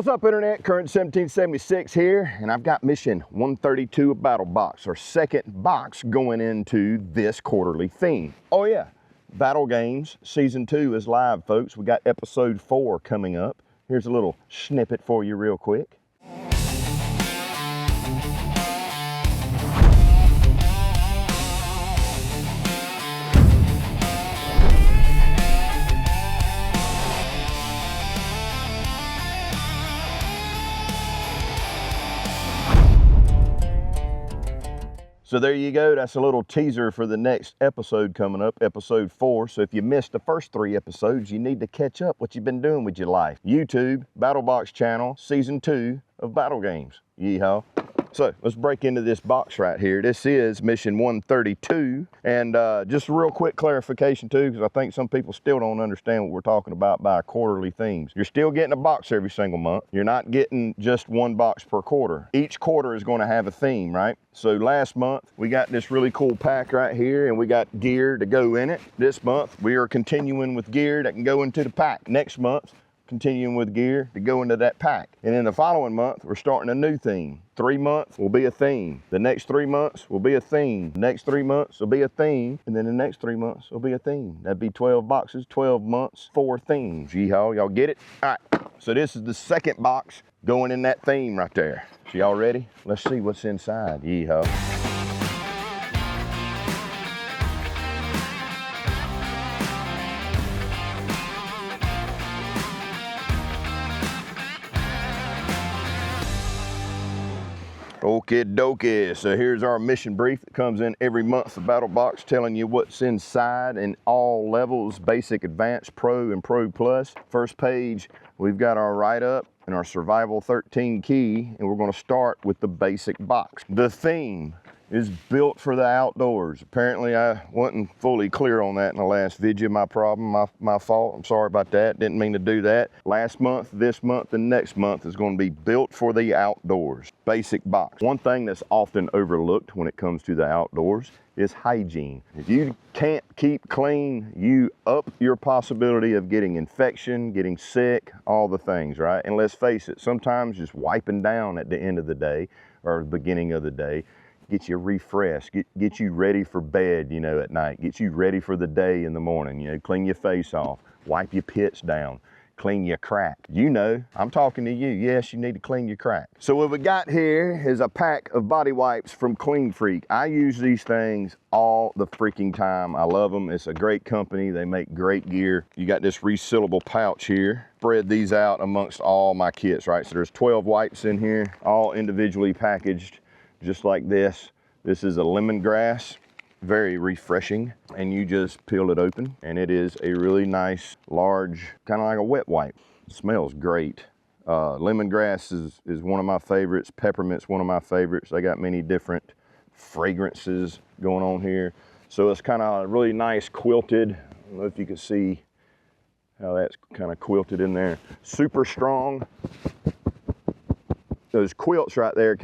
What's up, Internet? Current 1776 here, and I've got mission 132 of Battlbox, our second box going into this quarterly theme. Oh yeah, Battle Games Season 2 is live, folks. We got episode 4 coming up. Here's a little snippet for you real quick. So there you go, that's a little teaser for the next episode coming up, episode 4. So if you missed the first 3 episodes, you need to catch up what you've been doing with your life. YouTube, Battlbox channel, Season 2 of Battle Games. Yeehaw. So let's break into this box right here. This is mission 132. And just a real quick clarification too, because I think some people still don't understand what we're talking about by quarterly themes. You're still getting a box every single month. You're not getting just 1 box per quarter. Each quarter is going to have a theme, right? So last month we got this really cool pack right here, and we got gear to go in it. This month we are continuing with gear that can go into the pack. Next month, continuing with gear to go into that pack. And in the following month, we're starting a new theme. 3 months will be a theme. The next 3 months will be a theme. The next 3 months will be a theme. And then the next 3 months will be a theme. That'd be 12 boxes, 12 months, 4 themes. Yeehaw, y'all get it? All right, so this is the second box going in that theme right there. So y'all ready? Let's see what's inside. Yeehaw. Okie dokie, so here's our mission brief that comes in every month of Battlbox, telling you what's inside in all levels, basic, advanced, pro, and pro plus. First page, we've got our write-up and our survival 13 key, and we're going to start with the basic box. The theme is built for the outdoors. Apparently I wasn't fully clear on that in the last video. My problem, my fault. I'm sorry about that. Didn't mean to do that. Last month, this month, and next month is going to be built for the outdoors. Basic box. One thing that's often overlooked when it comes to the outdoors is hygiene. If you can't keep clean, you up your possibility of getting infection, getting sick, all the things, right? And let's face it, sometimes just wiping down at the end of the day or the beginning of the day get you refreshed, get you ready for bed, you know, at night, get you ready for the day in the morning, you know, clean your face off, wipe your pits down, clean your crack. You know, I'm talking to you. Yes, you need to clean your crack. So what we got here is a pack of body wipes from Clean Freak. I use these things all the freaking time. I love them. It's a great company. They make great gear. You got this resealable pouch here. Spread these out amongst all my kits, right? So there's 12 wipes in here, all individually packaged, just like this. This is a lemongrass, very refreshing, and you just peel it open, and it is a really nice, large, kind of like a wet wipe. It smells great. Lemongrass is one of my favorites. Peppermint's one of my favorites. They got many different fragrances going on here. So it's kind of really nice quilted. I don't know if you can see how that's kind of quilted in there. Super strong. Those quilts right there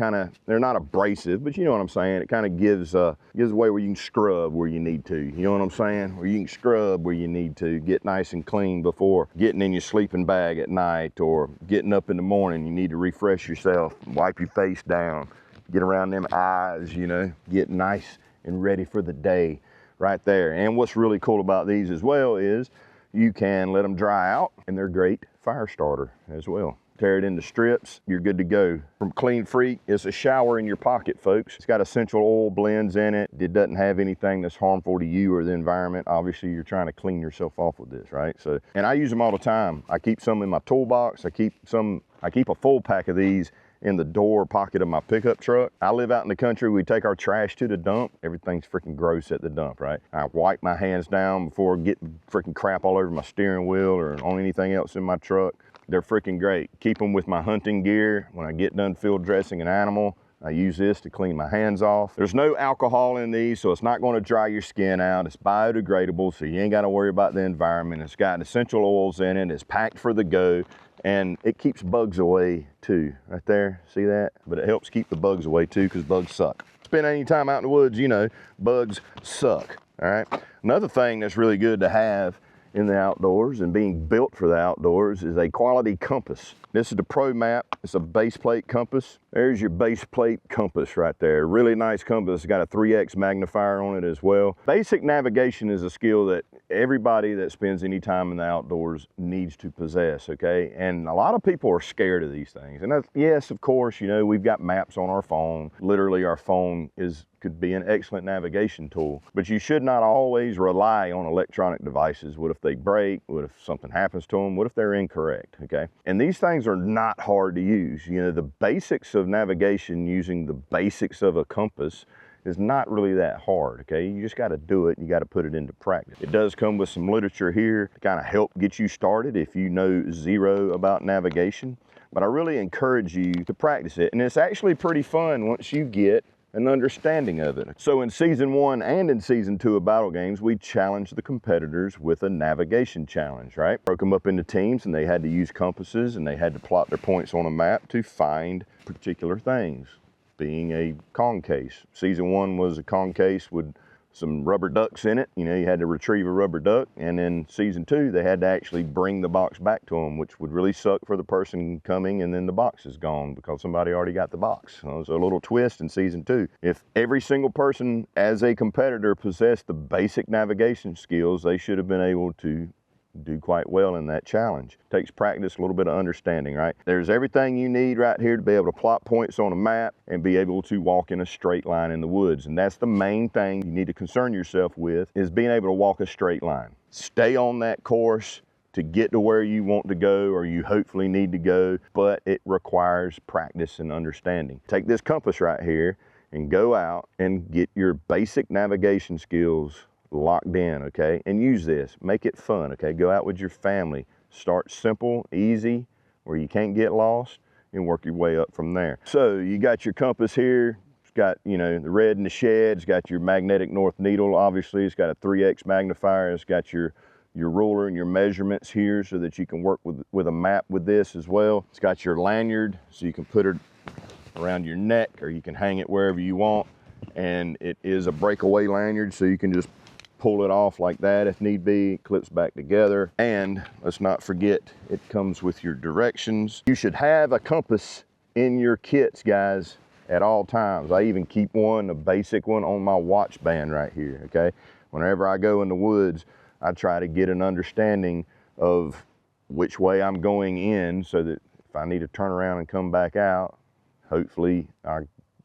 they're not abrasive, but you know what I'm saying. It kind of gives a way where you can scrub where you need to. You know what I'm saying? Where you can scrub where you need to, get nice and clean before getting in your sleeping bag at night or getting up in the morning. You need to refresh yourself, wipe your face down, get around them eyes, you know, get nice and ready for the day right there. And what's really cool about these as well is you can let them dry out, and they're great fire starter as well. Tear it into strips, you're good to go. From Clean Freak, it's a shower in your pocket, folks. It's got essential oil blends in it. It doesn't have anything that's harmful to you or the environment. Obviously, you're trying to clean yourself off with this, right? So, and I use them all the time. I keep some in my toolbox. I keep a full pack of these in the door pocket of my pickup truck. I live out in the country. We take our trash to the dump. Everything's freaking gross at the dump, right? I wipe my hands down before getting freaking crap all over my steering wheel or on anything else in my truck. They're freaking great. Keep them with my hunting gear. When I get done field dressing an animal, I use this to clean my hands off. There's no alcohol in these, so it's not going to dry your skin out. It's biodegradable, so you ain't got to worry about the environment. It's got essential oils in it. It's packed for the go, and it keeps bugs away too. Right there, see that? But it helps keep the bugs away too, because bugs suck. Spend any time out in the woods, you know, bugs suck, all right? Another thing that's really good to have in the outdoors and being built for the outdoors is a quality compass. This is the Pro Map. It's a base plate compass. There's your base plate compass right there. Really nice compass. It's got a 3x magnifier on it as well. Basic navigation is a skill that everybody that spends any time in the outdoors needs to possess, okay? And a lot of people are scared of these things. And that's, yes, of course, you know, we've got maps on our phone. Literally, our phone could be an excellent navigation tool, but you should not always rely on electronic devices. What if they break? What if something happens to them? What if they're incorrect, okay? And these things are not hard to use. You know, the basics of navigation using the basics of a compass is not really that hard, okay? You just got to do it. You got to put it into practice. It does come with some literature here to kind of help get you started if you know zero about navigation, but I really encourage you to practice it. And it's actually pretty fun once you get an understanding of it. So in season 1 and in season 2 of Battle Games, we challenged the competitors with a navigation challenge, right? Broke them up into teams and they had to use compasses and they had to plot their points on a map to find particular things, being a Kong case. Season 1 was a Kong case with some rubber ducks in it. You know, you had to retrieve a rubber duck. And then season 2, they had to actually bring the box back to them, which would really suck for the person coming and then the box is gone because somebody already got the box. So it was a little twist in season 2. If every single person as a competitor possessed the basic navigation skills, they should have been able to do quite well in that challenge. Takes practice, a little bit of understanding, right? There's everything you need right here to be able to plot points on a map and be able to walk in a straight line in the woods. And that's the main thing you need to concern yourself with, is being able to walk a straight line. Stay on that course to get to where you want to go or you hopefully need to go, but it requires practice and understanding. Take this compass right here and go out and get your basic navigation skills locked in, okay? And use this, make it fun, okay? Go out with your family, start simple, easy, where you can't get lost, and work your way up from there. So you got your compass here. It's got, you know, the red in the shed. It's got your magnetic north needle, obviously. It's got a 3x magnifier. It's got your ruler and your measurements here so that you can work with a map with this as well. It's got your lanyard, so you can put it around your neck or you can hang it wherever you want. And it is a breakaway lanyard, so you can just pull it off like that if need be. It clips back together. And let's not forget, it comes with your directions. You should have a compass in your kits, guys, at all times. I even keep one, a basic one, on my watch band right here, okay? Whenever I go in the woods, I try to get an understanding of which way I'm going in so that if I need to turn around and come back out, hopefully I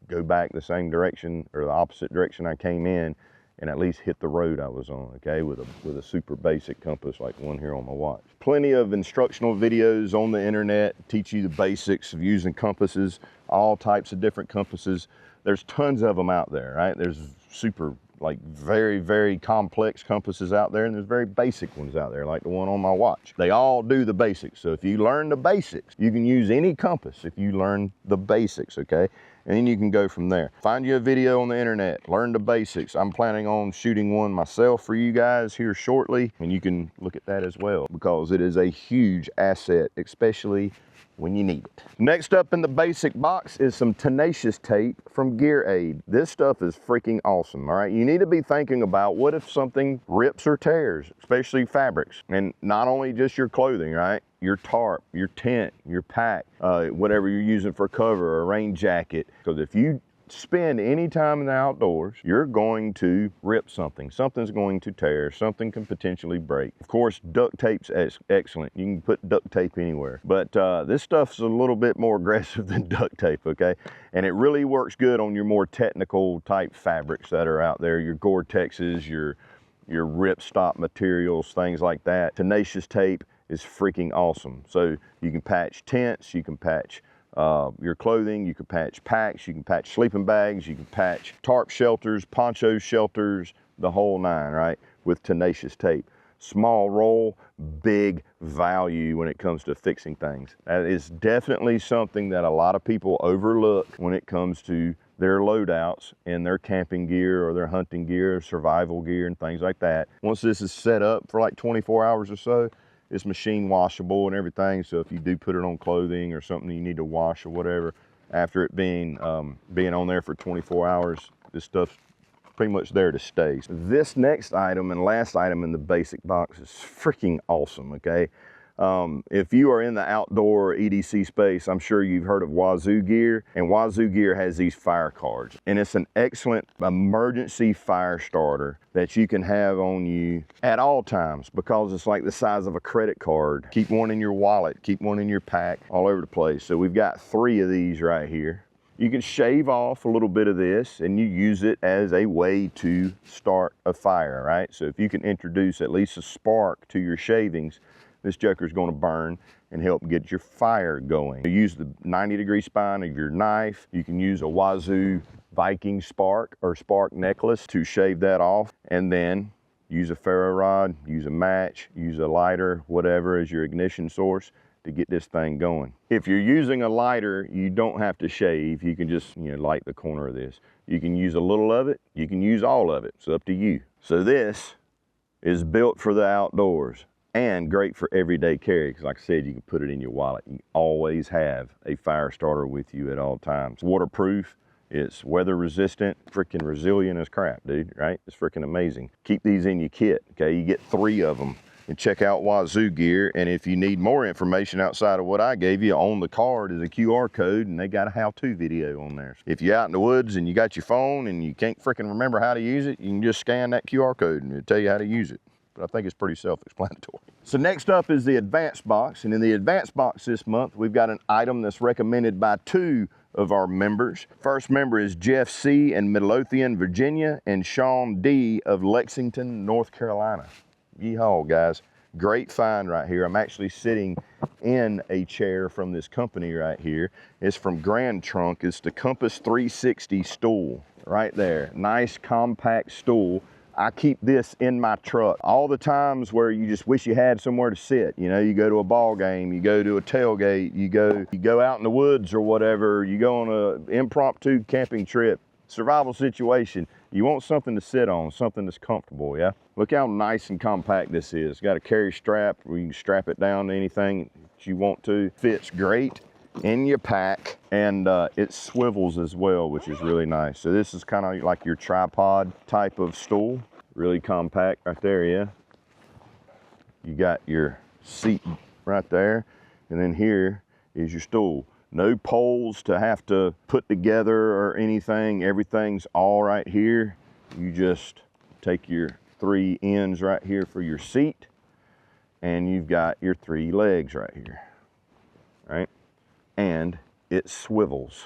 go back the same direction or the opposite direction I came in and at least hit the road I was on, okay, with a super basic compass like one here on my watch. Plenty of instructional videos on the internet teach you the basics of using compasses, all types of different compasses. There's tons of them out there, right? There's super, like very, very complex compasses out there, and there's very basic ones out there, like the one on my watch. They all do the basics. So if you learn the basics, you can use any compass if you learn the basics, okay? And then you can go from there. Find you a video on the internet, learn the basics. I'm planning on shooting one myself for you guys here shortly, and you can look at that as well because it is a huge asset, especially when you need it. Next up in the basic box is some tenacious tape from Gear Aid. This stuff is freaking awesome, all right? You need to be thinking about what if something rips or tears, especially fabrics, and not only just your clothing, right? Your tarp, your tent, your pack, whatever you're using for cover, a rain jacket. Because if you spend any time in the outdoors, you're going to rip something. Something's going to tear. Something can potentially break. Of course, duct tape's excellent. You can put duct tape anywhere. But this stuff's a little bit more aggressive than duct tape, okay? And it really works good on your more technical type fabrics that are out there. Your Gore-Texes, your ripstop materials, things like that. Tenacious tape is freaking awesome. So you can patch tents, you can patch your clothing, you can patch packs, you can patch sleeping bags, you can patch tarp shelters, poncho shelters, the whole nine, right? With tenacious tape. Small roll, big value when it comes to fixing things. That is definitely something that a lot of people overlook when it comes to their loadouts and their camping gear or their hunting gear, survival gear and things like that. Once this is set up for like 24 hours or so, it's machine washable and everything. So if you do put it on clothing or something you need to wash or whatever, after it being on there for 24 hours, this stuff's pretty much there to stay. So this next item and last item in the basic box is freaking awesome, okay? If you are in the outdoor EDC space, I'm sure you've heard of Wazoo Gear, and Wazoo Gear has these fire cards, and it's an excellent emergency fire starter that you can have on you at all times because it's like the size of a credit card. Keep one in your wallet, keep one in your pack, all over the place. So we've got 3 of these right here. You can shave off a little bit of this and you use it as a way to start a fire, right? So if you can introduce at least a spark to your shavings, this joker's gonna burn and help get your fire going. You use the 90-degree spine of your knife. You can use a Wazoo Viking spark or spark necklace to shave that off, and then use a ferro rod, use a match, use a lighter, whatever as your ignition source to get this thing going. If you're using a lighter, you don't have to shave. You can just, light the corner of this. You can use a little of it, you can use all of it. It's up to you. So this is built for the outdoors and great for everyday carry, because like I said, you can put it in your wallet. You always have a fire starter with you at all times. Waterproof, it's weather resistant, freaking resilient as crap, dude, right? It's freaking amazing. Keep these in your kit, okay? You get 3 of them. And check out Wazoo Gear, and if you need more information outside of what I gave you, on the card is a QR code, and they got a how-to video on there. If you're out in the woods and you got your phone and you can't freaking remember how to use it, you can just scan that QR code and it'll tell you how to use it. But I think it's pretty self-explanatory. So next up is the Advanced Box, and in the Advanced Box this month, we've got an item that's recommended by 2 of our members. First member is Jeff C. in Midlothian, Virginia, and Sean D. of Lexington, North Carolina. Yeehaw, guys. Great find right here. I'm actually sitting in a chair from this company right here. It's from Grand Trunk. It's the Compass 360 stool right there. Nice compact stool. I keep this in my truck. All the times where you just wish you had somewhere to sit. You go to a ball game, you go to a tailgate, you go out in the woods or whatever, you go on an impromptu camping trip, survival situation. You want something to sit on, something that's comfortable, yeah? Look how nice and compact this is. It's got a carry strap where you can strap it down to anything that you want to. Fits great in your pack, and it swivels as well, which is really nice. So this is kind of like your tripod type of stool. Really compact right there, yeah? You got your seat right there, and then here is your stool. No poles to have to put together or anything. Everything's all right here. You just take your 3 ends right here for your seat, and you've got your 3 legs right here, right? And it swivels,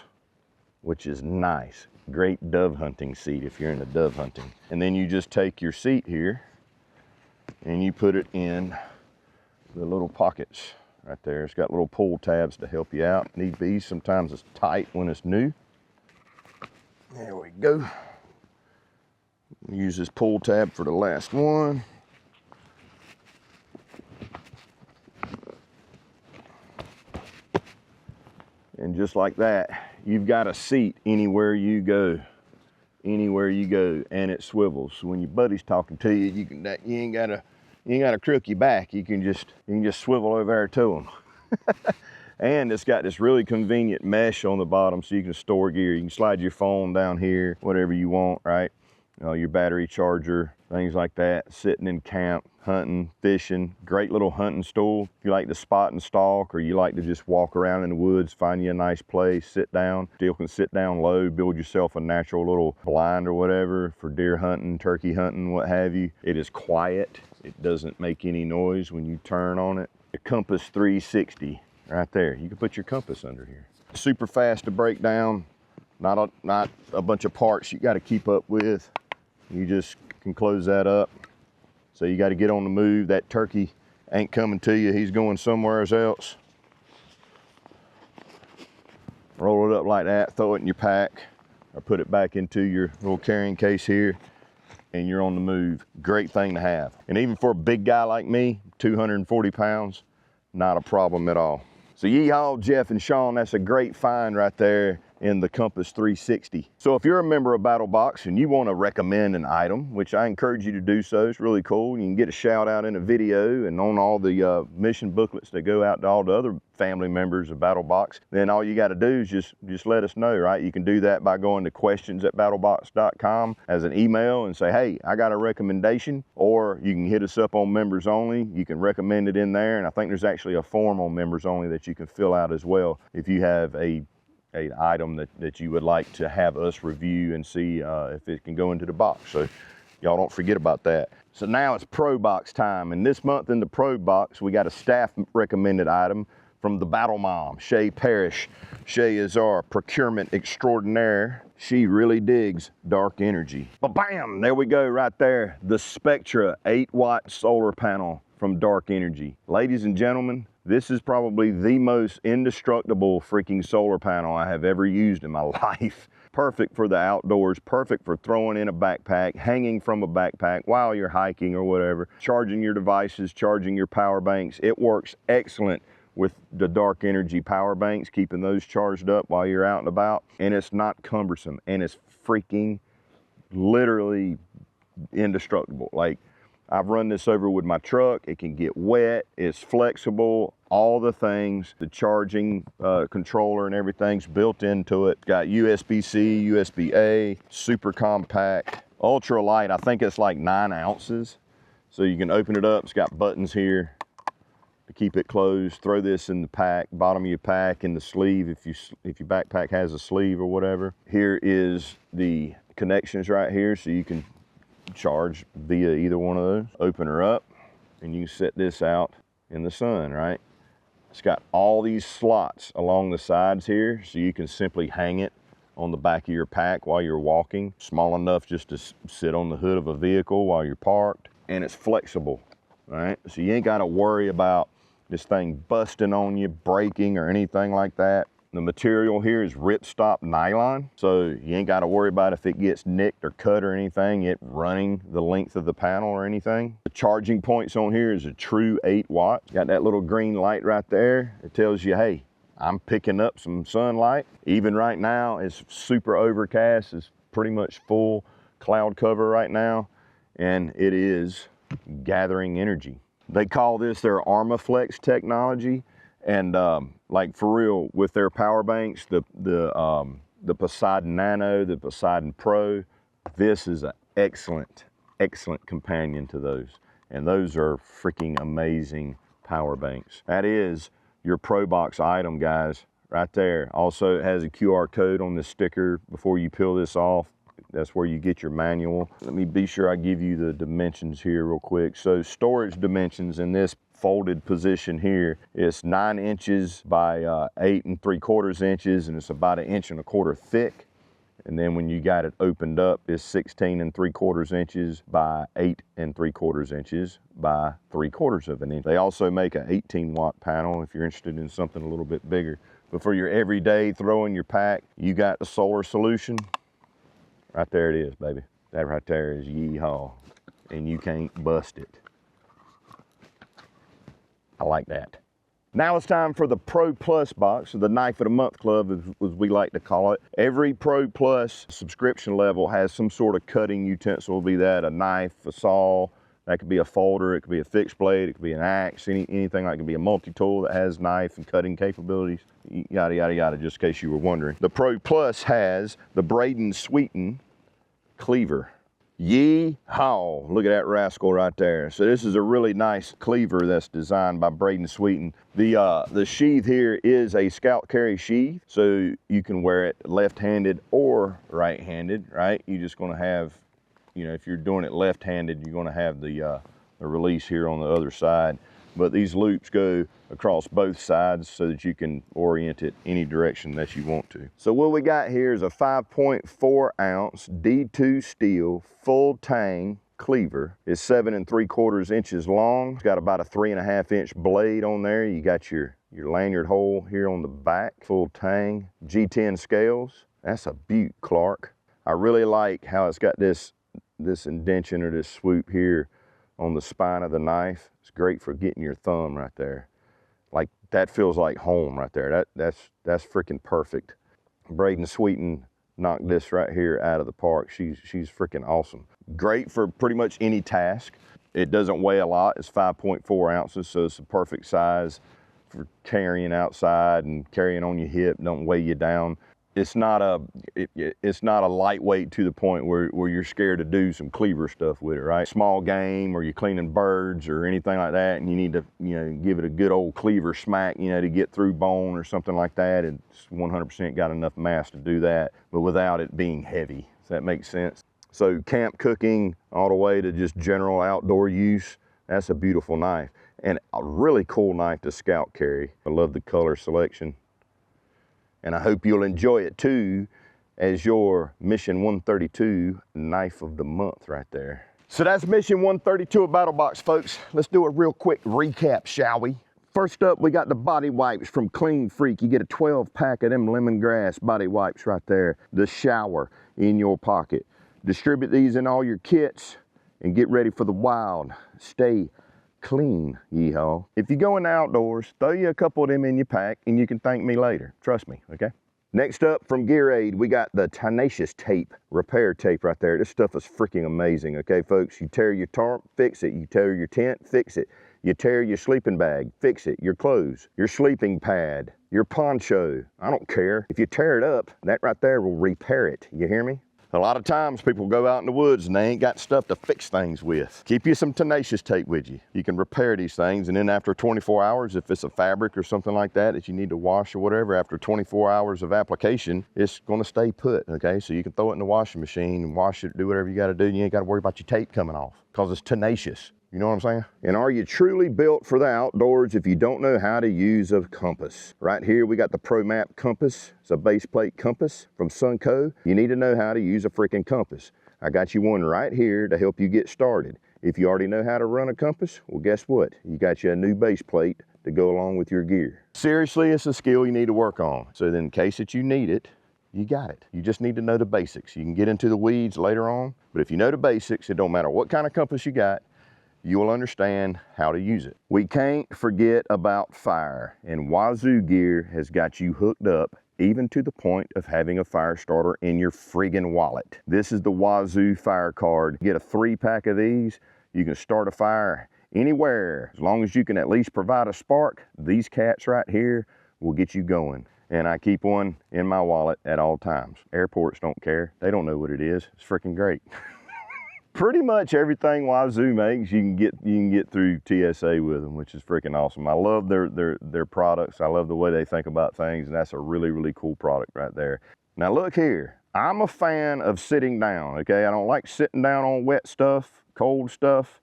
which is nice. Great dove hunting seat if you're into dove hunting. And then you just take your seat here and you put it in the little pockets right there. It's got little pull tabs to help you out. Need be. Sometimes it's tight when it's new. There we go. Use this pull tab for the last one. And just like that, you've got a seat anywhere you go. Anywhere you go, and it swivels. So when your buddy's talking to you, you ain't gotta crook your back. You can just swivel over there to them. And it's got this really convenient mesh on the bottom, so you can store gear. You can slide your phone down here, whatever you want, right? Your battery charger, things like that. Sitting in camp, hunting, fishing. Great little hunting stool. If you like to spot and stalk, or you like to just walk around in the woods, find you a nice place, sit down. Still can sit down low, build yourself a natural little blind or whatever for deer hunting, turkey hunting, what have you. It is quiet. It doesn't make any noise when you turn on it. The Compass 360 right there. You can put your compass under here. Super fast to break down. Not a bunch of parts you got to keep up with. You just can close that up. So you got to get on the move. That turkey ain't coming to you. He's going somewhere else. Roll it up like that, throw it in your pack, or put it back into your little carrying case here, and you're on the move. Great thing to have. And even for a big guy like me, 240 pounds, not a problem at all. So yeehaw, Jeff and Sean, that's a great find right there. in the Compass 360. So if you're a member of Battlbox and you want to recommend an item, which I encourage you to do so, it's really cool. You can get a shout out in a video and on all the mission booklets that go out to all the other family members of Battlbox, then all you got to do is just let us know, right? You can do that by going to questions@battlbox.com as an email and say, hey, I got a recommendation, or you can hit us up on members only. You can recommend it in there, and I think there's actually a form on members only that you can fill out as well if you have an item that you would like to have us review and see if it can go into the box. So y'all don't forget about that. So now it's Pro Box time, and this month in the Pro Box we got a staff recommended item from the Battle Mom, Shay Parrish. Shay is our procurement extraordinaire. She really digs dark energy. But bam, there we go right there. The Spectra 8-watt solar panel from Dark Energy. Ladies and gentlemen, this is probably the most indestructible freaking solar panel I have ever used in my life. Perfect for the outdoors, perfect for throwing in a backpack, hanging from a backpack while you're hiking or whatever, charging your devices, charging your power banks. It works excellent with the Dark Energy power banks, keeping those charged up while you're out and about. And it's not cumbersome, and it's freaking literally indestructible. Like, I've run this over with my truck. It can get wet, it's flexible, all the things. The charging controller and everything's built into it. Got USB-C, USB-A, super compact, ultra light. I think it's like 9 ounces. So you can open it up, it's got buttons here to keep it closed. Throw this in the pack, bottom of your pack, in the sleeve if your backpack has a sleeve or whatever. Here is the connections right here, so you can charge via either one of those. Open her up and you can set this out in the sun, right? It's got all these slots along the sides here, so you can simply hang it on the back of your pack while you're walking. Small enough just to sit on the hood of a vehicle while you're parked, and it's flexible, right? So you ain't got to worry about this thing busting on you, breaking, or anything like that. The material here is ripstop nylon, so you ain't got to worry about if it gets nicked or cut or anything, it running the length of the panel or anything. The charging points on here is a true 8-watt. Got that little green light right there. It tells you, hey, I'm picking up some sunlight. Even right now, it's super overcast. It's pretty much full cloud cover right now, and it is gathering energy. They call this their Armaflex technology, and like for real, with their power banks, the Poseidon Nano, the Poseidon Pro, this is an excellent companion to those, and those are freaking amazing power banks. That is your Pro Box item, guys, right there. Also, it has a QR code on the sticker before you peel this off. That's where you get your manual. Let me be sure I give you the dimensions here real quick. So storage dimensions in this folded position here is 9 inches by 8 3/4 inches, and it's about 1 1/4 inches thick. And then when you got it opened up, it's 16 3/4 inches by 8 3/4 inches by 3/4 inch. They also make an 18-watt panel if you're interested in something a little bit bigger. But for your everyday throw in your pack, you got the solar solution. Right there it is, baby. That right there is yeehaw, and you can't bust it. I like that. Now it's time for the Pro Plus box, or the Knife of the Month Club, as we like to call it. Every Pro Plus subscription level has some sort of cutting utensil, be that a knife, a saw, that could be a folder, it could be a fixed blade, it could be an axe, anything like it could be a multi-tool that has knife and cutting capabilities, yada, yada, yada, just in case you were wondering. The Pro Plus has the Braden Sweeten cleaver. Yee-haw, look at that rascal right there. So this is a really nice cleaver that's designed by Braden Sweeten. The sheath here is a scout carry sheath, so you can wear it left-handed or right-handed, right? You're just gonna have, you know, if you're doing it left-handed, you're gonna have the release here on the other side. But these loops go across both sides so that you can orient it any direction that you want to. So what we got here is a 5.4 ounce D2 steel full tang cleaver. It's 7 3/4 inches long. It's got about a 3.5 inch blade on there. You got your lanyard hole here on the back, full tang, G10 scales. That's a beaut, Clark. I really like how it's got this indentation or this swoop here on the spine of the knife. It's great for getting your thumb right there. Like, that feels like home right there. That's freaking perfect. Braden Sweeten knocked this right here out of the park. She's freaking awesome. Great for pretty much any task. It doesn't weigh a lot. It's 5.4 ounces, so it's the perfect size for carrying outside and carrying on your hip. Don't weigh you down. It's not a lightweight to the point where you're scared to do some cleaver stuff with it, right? Small game, or you're cleaning birds or anything like that, and you need to, give it a good old cleaver smack, to get through bone or something like that. It's 100% got enough mass to do that, but without it being heavy. Does that make sense? So camp cooking all the way to just general outdoor use, that's a beautiful knife. And a really cool knife to scout carry. I love the color selection. And I hope you'll enjoy it too, as your Mission 132 knife of the month right there. So that's Mission 132 of Battlbox, folks. Let's do a real quick recap, shall we? First up, we got the body wipes from Clean Freak. You get a 12-pack of them lemongrass body wipes right there. The shower in your pocket. Distribute these in all your kits and get ready for the wild. Stay clean, yeehaw. If you go in the outdoors, throw you a couple of them in your pack and you can thank me later. Trust me, okay? Next up from Gear Aid, we got the Tenacious Tape, repair tape right there. This stuff is freaking amazing, okay, folks? You tear your tarp, fix it. You tear your tent, fix it. You tear your sleeping bag, fix it. Your clothes, your sleeping pad, your poncho, I don't care. If you tear it up, that right there will repair it. You hear me? A lot of times people go out in the woods and they ain't got stuff to fix things with. Keep you some Tenacious Tape with you. You can repair these things, and then after 24 hours, if it's a fabric or something like that that you need to wash or whatever, after 24 hours of application, it's gonna stay put, okay? So you can throw it in the washing machine and wash it, do whatever you gotta do, and you ain't gotta worry about your tape coming off, because it's tenacious. You know what I'm saying? And are you truly built for the outdoors if you don't know how to use a compass? Right here, we got the ProMap compass. It's a base plate compass from Sunco. You need to know how to use a freaking compass. I got you one right here to help you get started. If you already know how to run a compass, well, guess what? You got you a new base plate to go along with your gear. Seriously, it's a skill you need to work on. So then in case that you need it, you got it. You just need to know the basics. You can get into the weeds later on, but if you know the basics, it don't matter what kind of compass you got, you will understand how to use it. We can't forget about fire, and Wazoo Gear has got you hooked up even to the point of having a fire starter in your friggin' wallet. This is the Wazoo fire card. Get a 3-pack of these. You can start a fire anywhere. As long as you can at least provide a spark, these cats right here will get you going. And I keep one in my wallet at all times. Airports don't care. They don't know what it is. It's freaking great. Pretty much everything Wazoo makes, you can get through TSA with them, which is freaking awesome. I love their products. I love the way they think about things, and that's a really, really cool product right there. Now look here, I'm a fan of sitting down, okay? I don't like sitting down on wet stuff, cold stuff,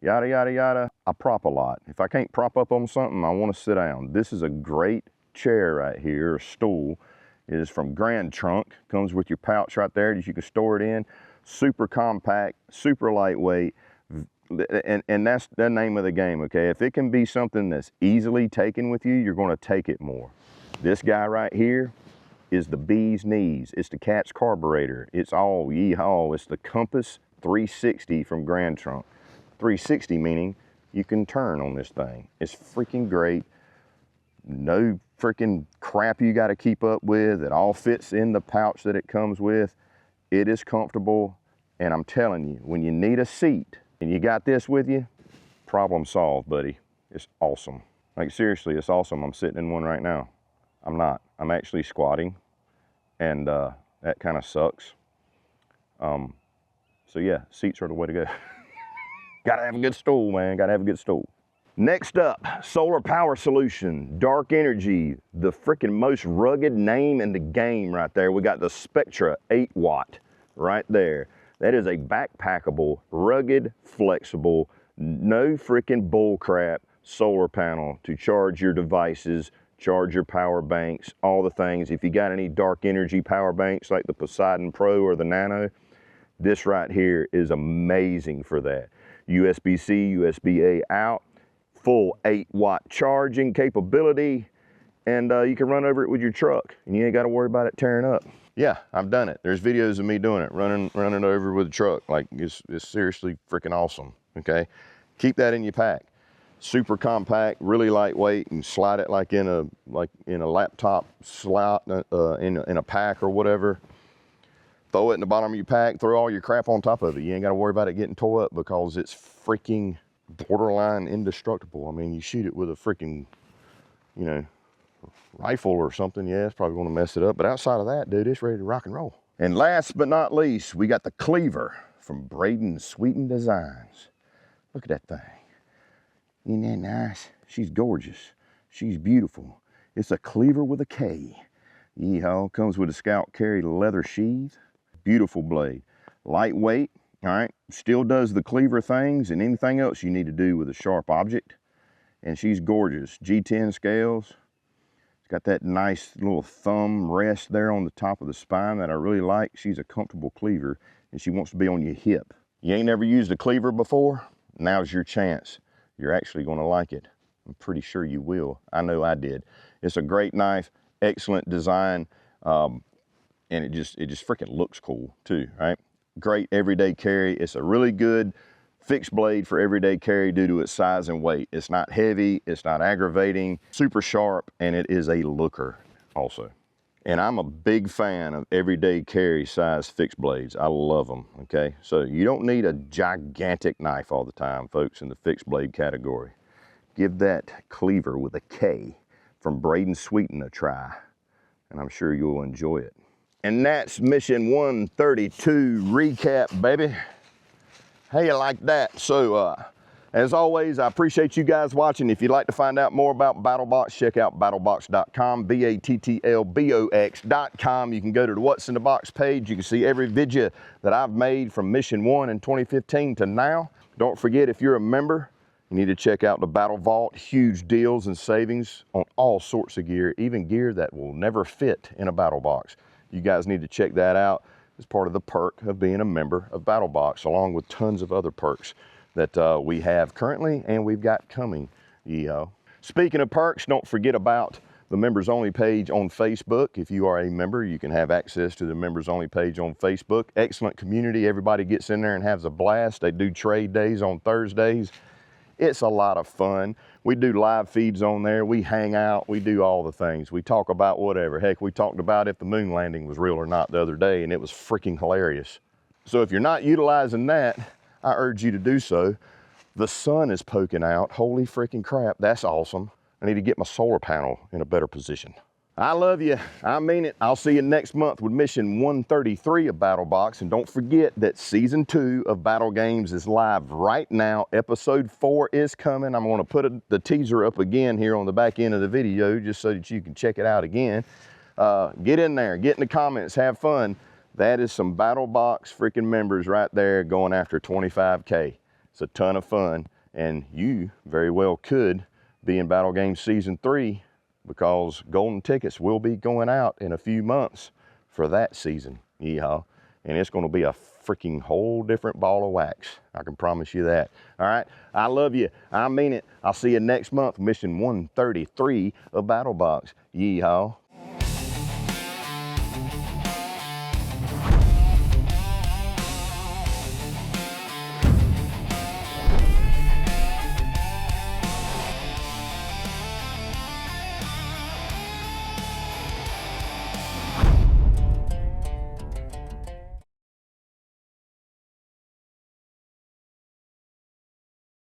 yada, yada, yada. I prop a lot. If I can't prop up on something, I want to sit down. This is a great chair right here, or stool. It is from Grand Trunk. Comes with your pouch right there that you can store it in. Super compact, super lightweight, and that's the name of the game, okay? If it can be something that's easily taken with you, you're gonna take it more. This guy right here is the bee's knees. It's the cat's carburetor. It's all yeehaw. It's the Compass 360 from Grand Trunk. 360 meaning you can turn on this thing. It's freaking great. No freaking crap you gotta keep up with. It all fits in the pouch that it comes with. It is comfortable, and I'm telling you, when you need a seat and you got this with you, problem solved, buddy. It's awesome. Like seriously, it's awesome. I'm sitting in one right now. I'm not. I'm actually squatting, and that kind of sucks. So yeah, seats are the way to go. Gotta have a good stool, man. Gotta have a good stool. Next up, solar power solution, Dark Energy, the freaking most rugged name in the game right there. We got the Spectra 8-watt right there. That is a backpackable, rugged, flexible, no freaking bullcrap solar panel to charge your devices, charge your power banks, all the things. If you got any Dark Energy power banks like the Poseidon Pro or the Nano, this right here is amazing for that. USB-C, USB-A out, full 8-watt charging capability, and you can run over it with your truck, and you ain't got to worry about it tearing up. Yeah, I've done it. There's videos of me doing it, running over with a truck. Like, it's seriously freaking awesome, okay? Keep that in your pack. Super compact, really lightweight, and slide it like in a laptop slot in a pack or whatever. Throw it in the bottom of your pack, throw all your crap on top of it. You ain't gotta worry about it getting tore up because it's freaking borderline indestructible. I mean, you shoot it with a freaking, you know, rifle or something, yeah, it's probably gonna mess it up. But outside of that, dude, it's ready to rock and roll. And last but not least, we got the cleaver from Braden Sweeten Designs. Look at that thing. Isn't that nice? She's gorgeous. She's beautiful. It's a cleaver with a K. Yeehaw, comes with a Scout Carry leather sheath. Beautiful blade. Lightweight, all right? Still does the cleaver things and anything else you need to do with a sharp object. And she's gorgeous. G10 scales. It's got that nice little thumb rest there on the top of the spine that I really like. She's a comfortable cleaver and she wants to be on your hip. You ain't never used a cleaver before? Now's your chance. You're actually gonna like it. I'm pretty sure you will. I know I did. It's a great knife, excellent design, and it just freaking looks cool too, right? Great everyday carry. It's a really good fixed blade for everyday carry due to its size and weight. It's not heavy, it's not aggravating, super sharp, and it is a looker also. And I'm a big fan of everyday carry size fixed blades. I love them, okay? So you don't need a gigantic knife all the time, folks, in the fixed blade category. Give that cleaver with a K from Braden Sweeten a try, and I'm sure you'll enjoy it. And that's mission 132 recap, baby. How you like that? So, as always, I appreciate you guys watching. If you'd like to find out more about Battlbox, check out battlbox.com, battlbox.com. You can go to the What's in the Box page. You can see every video that I've made from Mission 1 in 2015 to now. Don't forget, if you're a member, you need to check out the Battle Vault. Huge deals and savings on all sorts of gear, even gear that will never fit in a battle box. You guys need to check that out as part of the perk of being a member of Battlbox, along with tons of other perks that we have currently and we've got coming. Speaking of perks, don't forget about the members only page on Facebook. If you are a member, you can have access to the members only page on Facebook. Excellent community. Everybody gets in there and has a blast. They do trade days on Thursdays. It's a lot of fun. We do live feeds on there. We hang out. We do all the things. We talk about whatever. Heck, we talked about if the moon landing was real or not the other day, and it was freaking hilarious. So if you're not utilizing that, I urge you to do so. The sun is poking out. Holy freaking crap, that's awesome. I need to get my solar panel in a better position. I love you, I mean it. I'll see you next month with mission 133 of Battlbox. And don't forget that season 2 of Battle Games is live right now. Episode 4 is coming. I'm gonna put the teaser up again here on the back end of the video just so that you can check it out again. Get in there, get in the comments, have fun. That is some Battlbox freaking members right there going after 25K. It's a ton of fun, and you very well could be in Battle Games Season 3 because golden tickets will be going out in a few months for that season. Yeehaw. And it's gonna be a freaking whole different ball of wax. I can promise you that. All right, I love you, I mean it. I'll see you next month, mission 133 of Battlbox. Yeehaw.